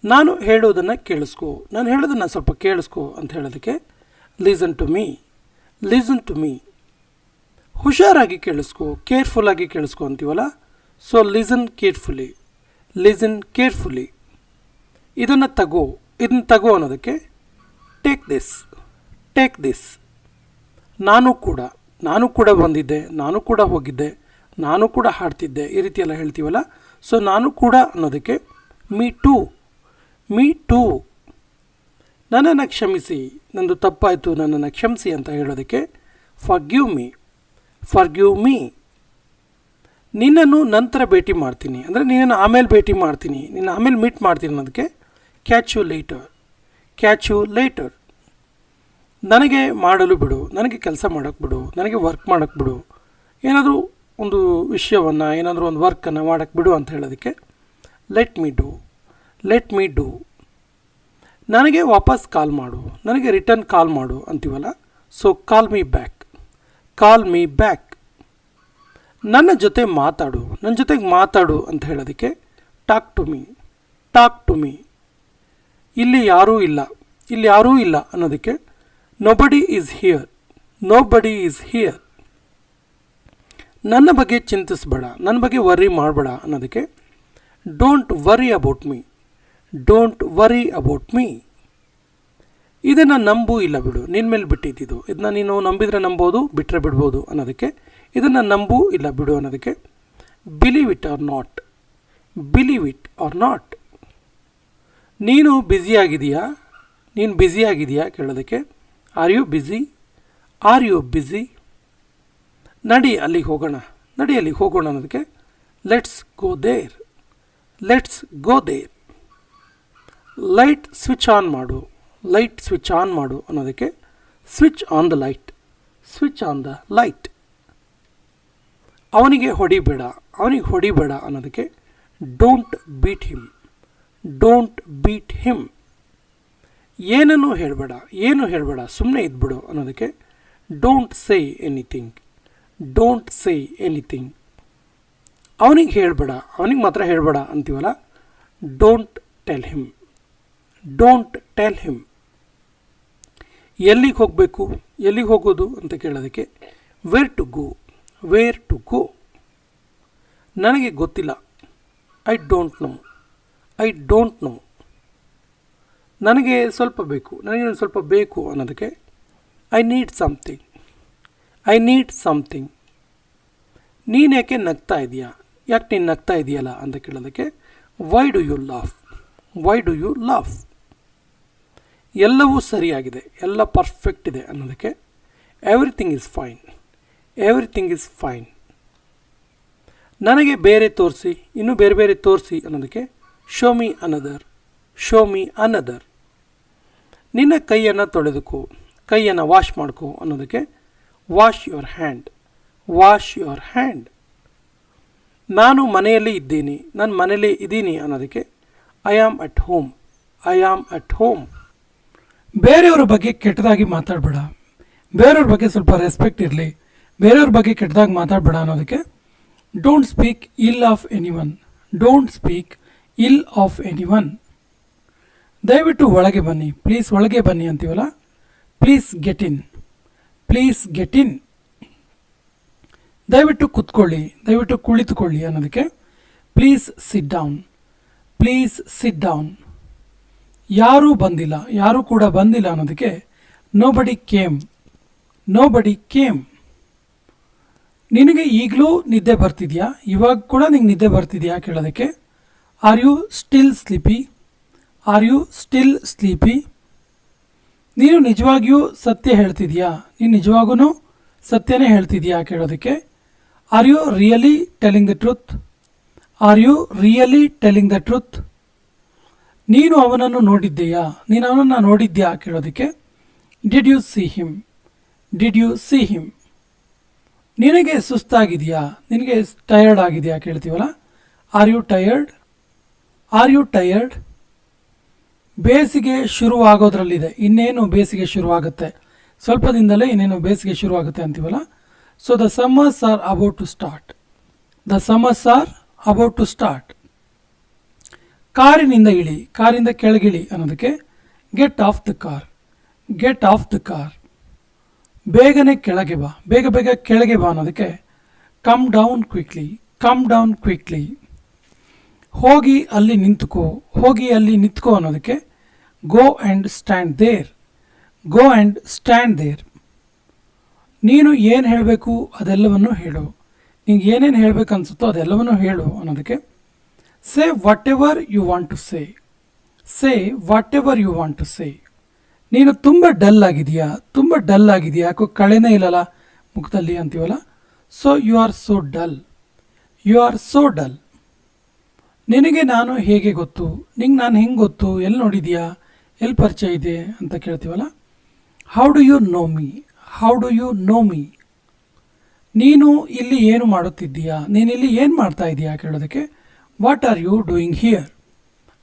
ನಾನು ಹೇಳೋದನ್ನು ಕೇಳಿಸ್ಕೊ, ನಾನು ಹೇಳೋದನ್ನು ಸ್ವಲ್ಪ ಕೇಳಿಸ್ಕೊ ಅಂತ ಹೇಳೋದಕ್ಕೆ listen to me, listen to me. ಹುಷಾರಾಗಿ ಕೇಳಿಸ್ಕೊ, ಕೇರ್ಫುಲ್ಲಾಗಿ ಕೇಳಿಸ್ಕೊ ಅಂತೀವಲ್ಲ, so listen carefully, listen carefully. ಇದನ್ನು ತಗೋ ಅನ್ನೋದಕ್ಕೆ ಟೇಕ್ ದಿಸ್, ಟೇಕ್ ದಿಸ್. ನಾನು ಕೂಡ ಬಂದಿದ್ದೆ, ನಾನು ಕೂಡ ಹೋಗಿದ್ದೆ, ನಾನು ಕೂಡ ಹಾಡ್ತಿದ್ದೆ, ಈ ರೀತಿ ಎಲ್ಲ ಹೇಳ್ತೀವಲ್ಲ, ಸೊ ನಾನು ಕೂಡ ಅನ್ನೋದಕ್ಕೆ ಮೀ ಟೂ, ಮೀ ಟೂ. ನನ್ನನ್ನು ಕ್ಷಮಿಸಿ, ನಂದು ತಪ್ಪಾಯಿತು, ನನ್ನನ್ನು ಕ್ಷಮಿಸಿ ಅಂತ ಹೇಳೋದಕ್ಕೆ ಫರ್ಗಿವ್ ಮೀ, ಫರ್ಗಿವ್ ಮೀ. ನಿನ್ನನ್ನು ನಂತರ ಭೇಟಿ ಮಾಡ್ತೀನಿ, ಅಂದರೆ ನಿನ್ನನ್ನು ಆಮೇಲೆ ಭೇಟಿ ಮಾಡ್ತೀನಿ, ನಿನ್ನ ಆಮೇಲೆ ಮೀಟ್ ಮಾಡ್ತೀನಿ ಅನ್ನೋದಕ್ಕೆ catch you later, catch you later. ನನಗೆ ಮಾಡಲು ಬಿಡು, ನನಗೆ ಕೆಲಸ ಮಾಡೋಕ್ಕೆ ಬಿಡು, ನನಗೆ ವರ್ಕ್ ಮಾಡೋಕ್ಕೆ ಬಿಡು, ಏನಾದರೂ ಒಂದು ವಿಷಯವನ್ನು, ಏನಾದರೂ ಒಂದು ವರ್ಕನ್ನು ಮಾಡೋಕ್ಕೆ ಬಿಡು ಅಂತ ಹೇಳೋದಕ್ಕೆ let me do, let me do. ನನಗೆ ವಾಪಸ್ ಕಾಲ್ ಮಾಡು, ನನಗೆ ರಿಟರ್ನ್ ಕಾಲ್ ಮಾಡು ಅಂತೀವಲ್ಲ, so call me back, call me back. ನನ್ನ ಜೊತೆ ಮಾತಾಡು, ನನ್ನ ಜೊತೆಗೆ ಮಾತಾಡು ಅಂತ ಹೇಳೋದಕ್ಕೆ talk to me, talk to me. ಇಲ್ಲಿ ಯಾರೂ ಇಲ್ಲ, ಇಲ್ಲಿ ಯಾರೂ ಇಲ್ಲ ಅನ್ನೋದಕ್ಕೆ nobody is here, nobody is here. ನನ್ನ ಬಗ್ಗೆ ಚಿಂತಿಸಬೇಡ, ನನ್ನ ಬಗ್ಗೆ ವರ್ರಿ ಮಾಡಬೇಡ ಅನ್ನೋದಕ್ಕೆ don't worry about me, don't worry about me. ಇದನ್ನು ನಂಬು ಇಲ್ಲ ಬಿಡು, ನಿನ್ನ ಮೇಲೆ ಬಿಟ್ಟಿದ್ದು, ಇದನ್ನ ನೀನು ನಂಬಿದರೆ ನಂಬೋದು, ಬಿಟ್ಟರೆ ಬಿಡ್ಬೋದು ಅನ್ನೋದಕ್ಕೆ ಇದನ್ನು ನಂಬು ಇಲ್ಲ ಬಿಡು ಅನ್ನೋದಕ್ಕೆ believe it or not, believe it or not. ನೀನು ಬ್ಯುಸಿಯಾಗಿದೆಯಾ, ನೀನು ಬ್ಯುಸಿಯಾಗಿದೆಯಾ ಕೇಳೋದಕ್ಕೆ are you busy, are you busy. ನಡಿ ಅಲ್ಲಿಗೆ ಹೋಗೋಣ, ನಡಿ ಅಲ್ಲಿಗೆ ಹೋಗೋಣ ಅನ್ನೋದಕ್ಕೆ let's go there, let's go there. Light switch on ಮಾಡು, ಲೈಟ್ ಸ್ವಿಚ್ ಆನ್ ಮಾಡು ಅನ್ನೋದಕ್ಕೆ switch on the light, switch on the light. ಅವನಿಗೆ ಹೊಡಿಬೇಡ, ಅವನಿಗೆ ಹೊಡಿಬೇಡ ಅನ್ನೋದಕ್ಕೆ don't beat him, don't beat him. ಏನನ್ನು ಹೇಳಬೇಡ, ಏನು ಹೇಳಬೇಡ, ಸುಮ್ಮನೆ ಇದ್ಬಿಡು ಅನ್ನೋದಕ್ಕೆ don't say anything, don't say anything. ಅವನಿಗೆ ಹೇಳಬೇಡ, ಅವನಿಗೆ ಮಾತ್ರ ಹೇಳಬೇಡ ಅಂತೀವಲ್ಲ, don't tell him, don't tell him. ಎಲ್ಲಿಗೆ ಹೋಗಬೇಕು, ಎಲ್ಲಿಗೆ ಹೋಗೋದು ಅಂತ ಕೇಳೋದಕ್ಕೆ where to go, where to go. ನನಗೆ ಗೊತ್ತಿಲ್ಲ, I don't know, I don't know. ನನಗೆ ಸ್ವಲ್ಪ ಬೇಕು, ನನಗೆ ಸ್ವಲ್ಪ ಬೇಕು ಅನ್ನೋದಕ್ಕೆ I need something, I need something. ನೀನು ಯಾಕೆ ನಗ್ತಾ ಇದೆಯಾ, ಯಾಕೆ ನೀನು ನಗ್ತಾ ಇದೆಯಲ್ಲ ಅಂತ ಕೇಳೋದಕ್ಕೆ why do you laugh, why do you laugh. ಎಲ್ಲವೂ ಸರಿಯಾಗಿದೆ, ಎಲ್ಲ ಪರ್ಫೆಕ್ಟ್ ಇದೆ ಅನ್ನೋದಕ್ಕೆ everything is fine, everything is fine. ನನಗೆ ಬೇರೆ ತೋರಿಸಿ, ಇನ್ನೂ ಬೇರೆ ಬೇರೆ ತೋರಿಸಿ ಅನ್ನೋದಕ್ಕೆ show me another, show me another. ನಿನ್ನ ಕೈಯನ್ನು ತೊಳೆದುಕೋ, ಕೈಯನ್ನು ವಾಶ್ ಮಾಡ್ಕೋ ಅನ್ನೋದಕ್ಕೆ wash your hand, wash your hand. ನಾನು ಮನೆಯಲ್ಲಿ ಇದ್ದೀನಿ, ನಾನು ಮನೆಯಲ್ಲೇ ಇದ್ದೀನಿ ಅನ್ನೋದಕ್ಕೆ I am at home, I am at home. ಬೇರೆಯವ್ರ ಬಗ್ಗೆ ಕೆಟ್ಟದಾಗಿ ಮಾತಾಡಬೇಡ, ಬೇರೆಯವ್ರ ಬಗ್ಗೆ ಸ್ವಲ್ಪ ರೆಸ್ಪೆಕ್ಟ್ ಇರಲಿ, ಬೇರೆಯವ್ರ ಬಗ್ಗೆ ಕೆಟ್ಟದಾಗಿ ಮಾತಾಡಬೇಡ ಅನ್ನೋದಕ್ಕೆ ಡೋಂಟ್ ಸ್ಪೀಕ್ ಇಲ್ of any one, don't speak ಇಲ್ ಆಫ್ ಎನಿ ಒನ್. ದಯವಿಟ್ಟು ಒಳಗೆ ಬನ್ನಿ, ಪ್ಲೀಸ್ ಒಳಗೆ ಬನ್ನಿ ಅಂತೀವಲ್ಲ, please get in, please get in. ದಯವಿಟ್ಟು ಕುತ್ಕೊಳ್ಳಿ, ದಯವಿಟ್ಟು ಕುಳಿತುಕೊಳ್ಳಿ ಅನ್ನೋದಕ್ಕೆ please sit down, please sit down. ಯಾರೂ ಬಂದಿಲ್ಲ, ಯಾರೂ ಕೂಡ ಬಂದಿಲ್ಲ ಅನ್ನೋದಕ್ಕೆ ನೋಬಡಿ ಕೇಮ್, ನೋಬಡಿ ಕೇಮ್. ನಿನಗೆ ಈಗಲೂ ನಿದ್ದೆ ಬರ್ತಿದೆಯಾ, ಇವಾಗ ಕೂಡ ನಿಂಗೆ ನಿದ್ದೆ ಬರ್ತಿದೆಯಾ ಕೇಳೋದಕ್ಕೆ are you still sleepy, are you still sleepy. ನೀನು ನಿಜವಾಗಿಯೂ ಸತ್ಯ ಹೇಳ್ತಿದೆಯಾ, ನೀನು ನಿಜವಾಗೂ ಸತ್ಯನೇ ಹೇಳ್ತಿದೆಯಾ ಕೇಳೋದಕ್ಕೆ are you really telling the truth, are you really telling the truth. ನೀನು ಅವನನ್ನು ನೋಡಿದ್ದೀಯಾ, ನೀನು ಅವನನ್ನು ನೋಡಿದ್ಯಾ ಕೇಳೋದಕ್ಕೆ did you see him, did you see him. ನಿನಗೆ ಸುಸ್ತಾಗಿದೆಯಾ, ನಿನಗೆ ಟಯರ್ಡ್ ಆಗಿದೆಯಾ ಕೇಳ್ತೀವಲ್ಲ, are you tired, are you tired. ಬೇಸಿಗೆ ಶುರುವಾಗೋದ್ರಲ್ಲಿದೆ, ಇನ್ನೇನು ಬೇಸಿಗೆ ಶುರುವಾಗುತ್ತೆ, ಸ್ವಲ್ಪ ದಿನದಲ್ಲೇ ಇನ್ನೇನು ಬೇಸಿಗೆ ಶುರುವಾಗುತ್ತೆ ಅಂತೀವಲ್ಲ, so the summers are about to start, the summers are about to start. ಕಾರಿನಿಂದ ಇಳಿ, ಕಾರಿಂದ ಕೆಳಗಿಳಿ ಅನ್ನೋದಕ್ಕೆ get off the car, get off the car. ಬೇಗನೆ ಕೆಳಗೆ ಬಾ, ಬೇಗ ಬೇಗ ಕೆಳಗೆ ಬಾ ಅನ್ನೋದಕ್ಕೆ come down quickly, come down quickly. ಹೋಗಿ ಅಲ್ಲಿ ನಿಂತುಕೋ, ಹೋಗಿ ಅಲ್ಲಿ ನಿಂತ್ಕೋ ಅನ್ನೋದಕ್ಕೆ go and stand there, go and stand there. ನೀನು ಏನು ಹೇಳಬೇಕು ಅದೆಲ್ಲವನ್ನು ಹೇಳು, ನಿಂಗೆ ಏನೇನು ಹೇಳಬೇಕು ಅನಿಸುತ್ತೋ ಅದೆಲ್ಲವನ್ನು ಹೇಳು ಅನ್ನೋದಕ್ಕೆ say whatever you want to say, say whatever you want to say. ನೀನು ತುಂಬ ಡಲ್ ಆಗಿದೆಯಾ, ತುಂಬ ಡಲ್ ಆಗಿದೆಯಾ, ಯಾಕೋ ಕಳೆನೇ ಇಲ್ಲಲ್ಲ ಮುಖದಲ್ಲಿ ಅಂತೀವಲ್ಲ. So you are so dull, you are so dull. ನಿನಗೆ ನಾನು ಹೇಗೆ ಗೊತ್ತು, ನಿಂಗೆ ನಾನು ಹೆಂಗೆ ಗೊತ್ತು, ಎಲ್ಲಿ ನೋಡಿದ್ಯಾ, ಎಲ್ಲಿ ಪರಿಚಯ ಇದೆ ಅಂತ ಕೇಳ್ತೀವಲ್ಲ. How do you know me, how do you know me. ನೀನು ಇಲ್ಲಿ ಏನು ಮಾಡುತ್ತಿದ್ದೀಯಾ, ನೀನು ಇಲ್ಲಿ ಏನು ಮಾಡ್ತಾ ಇದೀಯಾ ಕೇಳೋದಕ್ಕೆ what are you doing here,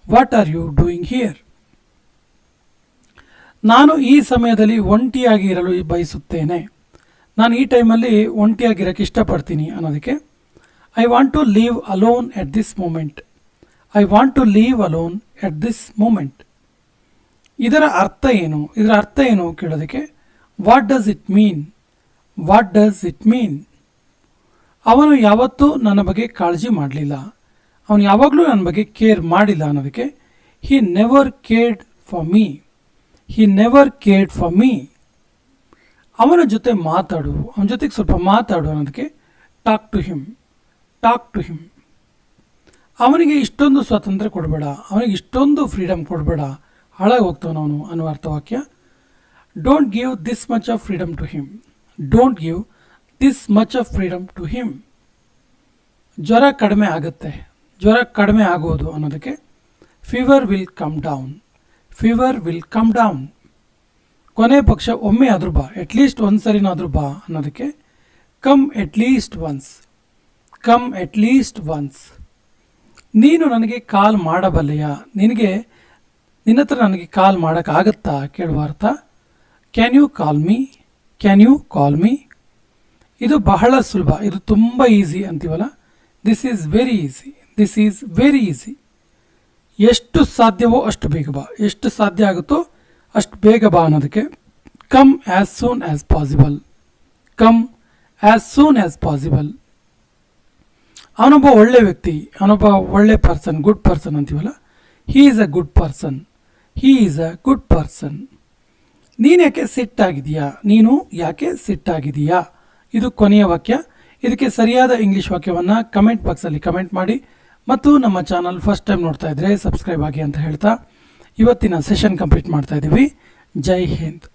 what are you doing here. ನಾನು ಈ ಸಮಯದಲ್ಲಿ ಒಂಟಿಯಾಗಿ ಇರಲು ಬಯಸುತ್ತೇನೆ, ನಾನು ಈ ಟೈಮಲ್ಲಿ ಒಂಟಿಯಾಗಿರೋಕ್ಕೆ ಇಷ್ಟಪಡ್ತೀನಿ ಅನ್ನೋದಕ್ಕೆ I want to leave alone at this moment, I want to leave alone at this moment. ಇದರ ಅರ್ಥ ಏನು, ಇದರ ಅರ್ಥ ಏನು ಕೇಳೋದಕ್ಕೆ what does it mean, what does it mean. ಅವನು ಯಾವತ್ತೂ ನನ್ನ ಬಗ್ಗೆ ಕಾಳಜಿ ಮಾಡಲಿಲ್ಲ, ಅವನು ಯಾವಾಗಲೂ ನನ್ನ ಬಗ್ಗೆ ಕೇರ್ ಮಾಡಿಲ್ಲ ಅನ್ನೋದಕ್ಕೆ he never cared for me, he never cared for me. ಅವನ ಜೊತೆ ಮಾತಾಡು, ಅವನ ಜೊತೆಗೆ ಸ್ವಲ್ಪ ಮಾತಾಡು ಅನ್ನೋದಕ್ಕೆ talk to him, talk to him. ಅವನಿಗೆ ಇಷ್ಟೊಂದು ಸ್ವಾತಂತ್ರ್ಯ ಕೊಡಬೇಡ, ಅವನಿಗೆ ಇಷ್ಟೊಂದು ಫ್ರೀಡಮ್ ಕೊಡಬೇಡ, ಹಾಳಾಗಿ ಹೋಗ್ತಾವನವನು ಅನ್ನುವ ಅರ್ಥವಾಕ್ಯ. Don't give this much of freedom to him, don't give this much of freedom to him. ಜ್ವರ ಕಡಿಮೆ ಆಗುತ್ತೆ, ಜ್ವರ ಕಡಿಮೆ ಆಗೋದು ಅನ್ನೋದಕ್ಕೆ fever will come down, fever will come down. ಕೊನೆ ಪಕ್ಷ ಒಮ್ಮೆ ಆದರೂ ಬಾ, ಅಟ್ಲೀಸ್ಟ್ ಒಂದು ಸರಿನಾದರೂ ಬಾ ಅನ್ನೋದಕ್ಕೆ come at least once, come at least once. ನೀನು ನನಗೆ ಕಾಲ್ ಮಾಡಬಲ್ಲೆಯಾ, ನಿನ್ನ ಹತ್ರ ನನಗೆ ಕಾಲ್ ಮಾಡೋಕ್ಕಾಗತ್ತಾ ಕೇಳುವ ಅರ್ಥ can you call me, can you call me. ಇದು ಬಹಳ ಸುಲಭ, ಇದು ತುಂಬ ಈಸಿ ಅಂತೀವಲ್ಲ. This is very easy, this is very easy. ಎಷ್ಟು ಸಾಧ್ಯವೋ ಅಷ್ಟು ಬೇಗ ಬಾ, ಎಷ್ಟು ಸಾಧ್ಯ ಆಗುತ್ತೋ ಅಷ್ಟು ಬೇಗ ಬಾ ಅನ್ನೋದಕ್ಕೆ come as soon as possible, come as soon as possible. ಅವನೊಬ್ಬ ಒಳ್ಳೆ ವ್ಯಕ್ತಿ, ಅವನೊಬ್ಬ ಒಳ್ಳೆ ಪರ್ಸನ್, ಗುಡ್ ಪರ್ಸನ್ ಅಂತೀವಲ್ಲ. He is a good person, he is a good person. ನೀನು ಯಾಕೆ ಸಿಟ್ಟಾಗಿದೆಯಾ, ನೀನು ಯಾಕೆ ಸಿಟ್ಟಾಗಿದೆಯಾ, ಇದು ಕೊನೆಯ ವಾಕ್ಯ. ಇದಕ್ಕೆ ಸರಿಯಾದ ಇಂಗ್ಲೀಷ್ ವಾಕ್ಯವನ್ನು ಕಮೆಂಟ್ ಬಾಕ್ಸಲ್ಲಿ ಕಮೆಂಟ್ ಮಾಡಿ ಮತ್ತು ನಮ್ಮ ಚಾನಲ್ ಫಸ್ಟ್ ಟೈಮ್ ನೋಡ್ತಾ ಇದ್ದರೆ ಸಬ್ಸ್ಕ್ರೈಬ್ ಆಗಿ ಅಂತ ಹೇಳ್ತಾ ಇವತ್ತಿನ ಸೆಷನ್ ಕಂಪ್ಲೀಟ್ ಮಾಡ್ತಾ ಇದ್ದೀವಿ. ಜೈ ಹಿಂದ್.